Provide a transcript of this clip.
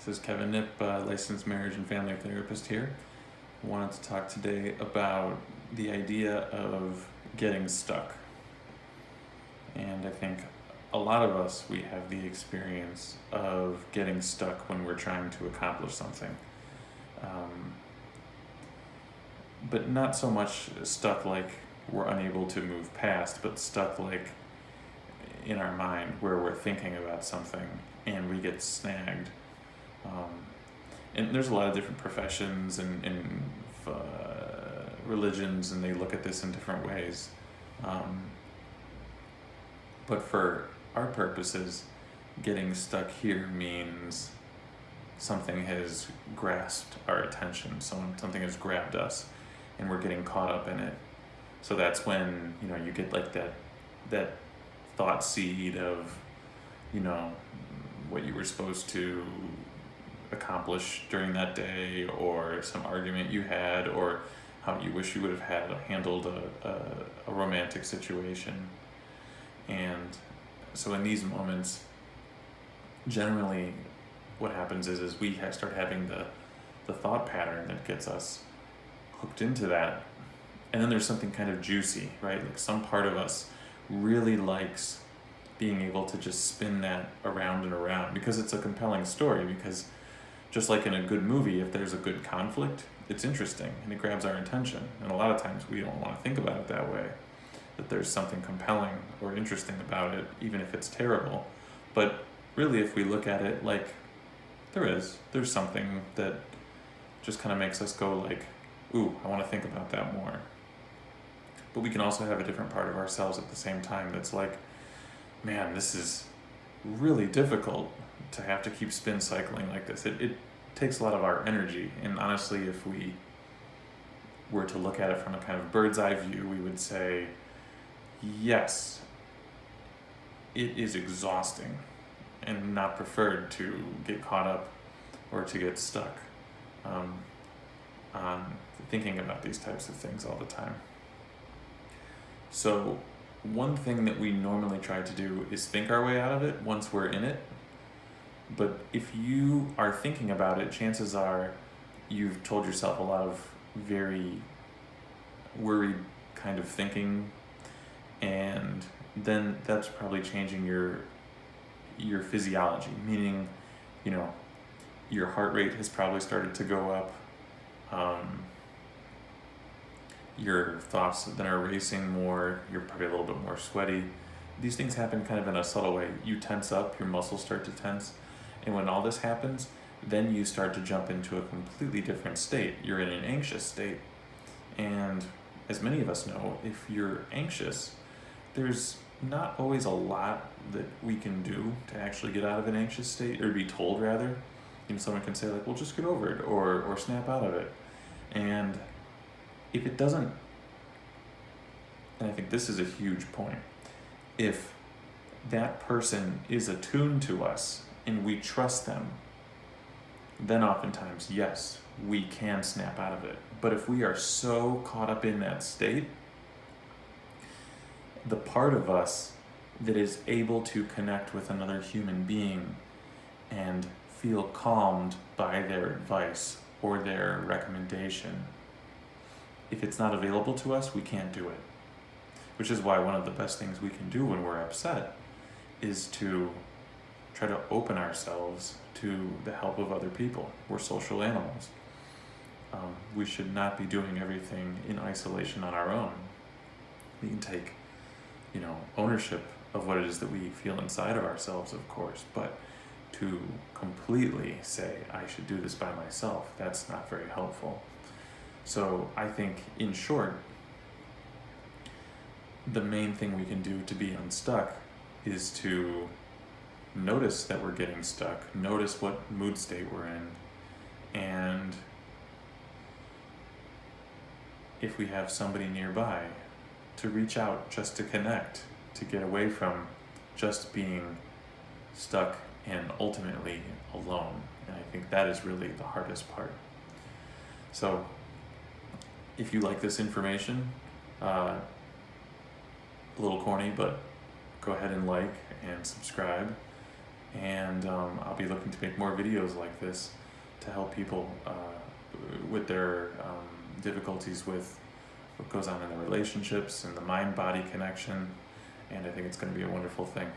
This is Kevin Nip, licensed marriage and family therapist here. I wanted to talk today about the idea of getting stuck. And I think a lot of us, we have the experience of getting stuck when we're trying to accomplish something. But not so much stuck like we're unable to move past, but stuck like in our mind where we're thinking about something and we get snagged. And there's a lot of different professions and religions, and they look at this in different ways. But for our purposes, getting stuck here means something has grasped our attention, something has grabbed us, and we're getting caught up in it. So that's when, you get like that thought seed of, what you were supposed to accomplish during that day, or some argument you had, or how you wish you would have handled a romantic situation. And so in these moments, generally what happens is we start having the thought pattern that gets us hooked into that. And then there's something kind of juicy, right? Like some part of us really likes being able to just spin that around and around, because it's a compelling story. Because just like in a good movie, if there's a good conflict, it's interesting and it grabs our attention. And a lot of times we don't want to think about it that way, that there's something compelling or interesting about it, even if it's terrible. But really, if we look at it like there's something that just kind of makes us go like, ooh, I want to think about that more. But we can also have a different part of ourselves at the same time that's like, man, this is really difficult to have to keep spin cycling like this. It takes a lot of our energy. And honestly, if we were to look at it from a kind of bird's eye view, we would say, yes, it is exhausting and not preferred to get caught up or to get stuck on thinking about these types of things all the time. So one thing that we normally try to do is think our way out of it once we're in it. But if you are thinking about it, chances are you've told yourself a lot of very worried kind of thinking, and then that's probably changing your physiology, meaning, your heart rate has probably started to go up. Your thoughts then are racing more, you're probably a little bit more sweaty. These things happen kind of in a subtle way. You tense up, your muscles start to tense. And when all this happens, then you start to jump into a completely different state. You're in an anxious state. And as many of us know, if you're anxious, there's not always a lot that we can do to actually get out of an anxious state, or be told rather. Someone can say like, well, just get over it, or snap out of it. And if it doesn't, and I think this is a huge point, if that person is attuned to us and we trust them, then oftentimes, yes, we can snap out of it. But if we are so caught up in that state, the part of us that is able to connect with another human being and feel calmed by their advice or their recommendation, if it's not available to us, we can't do it. Which is why one of the best things we can do when we're upset is to try to open ourselves to the help of other people. We're social animals. We should not be doing everything in isolation on our own. We can take, ownership of what it is that we feel inside of ourselves, of course, but to completely say, I should do this by myself, that's not very helpful. So I think, in short, the main thing we can do to be unstuck is to notice that we're getting stuck, notice what mood state we're in, and if we have somebody nearby, to reach out just to connect, to get away from just being stuck and ultimately alone. And I think that is really the hardest part. So if you like this information, a little corny, but go ahead and like and subscribe. And I'll be looking to make more videos like this to help people with their difficulties with what goes on in their relationships and the mind-body connection. And I think it's going to be a wonderful thing.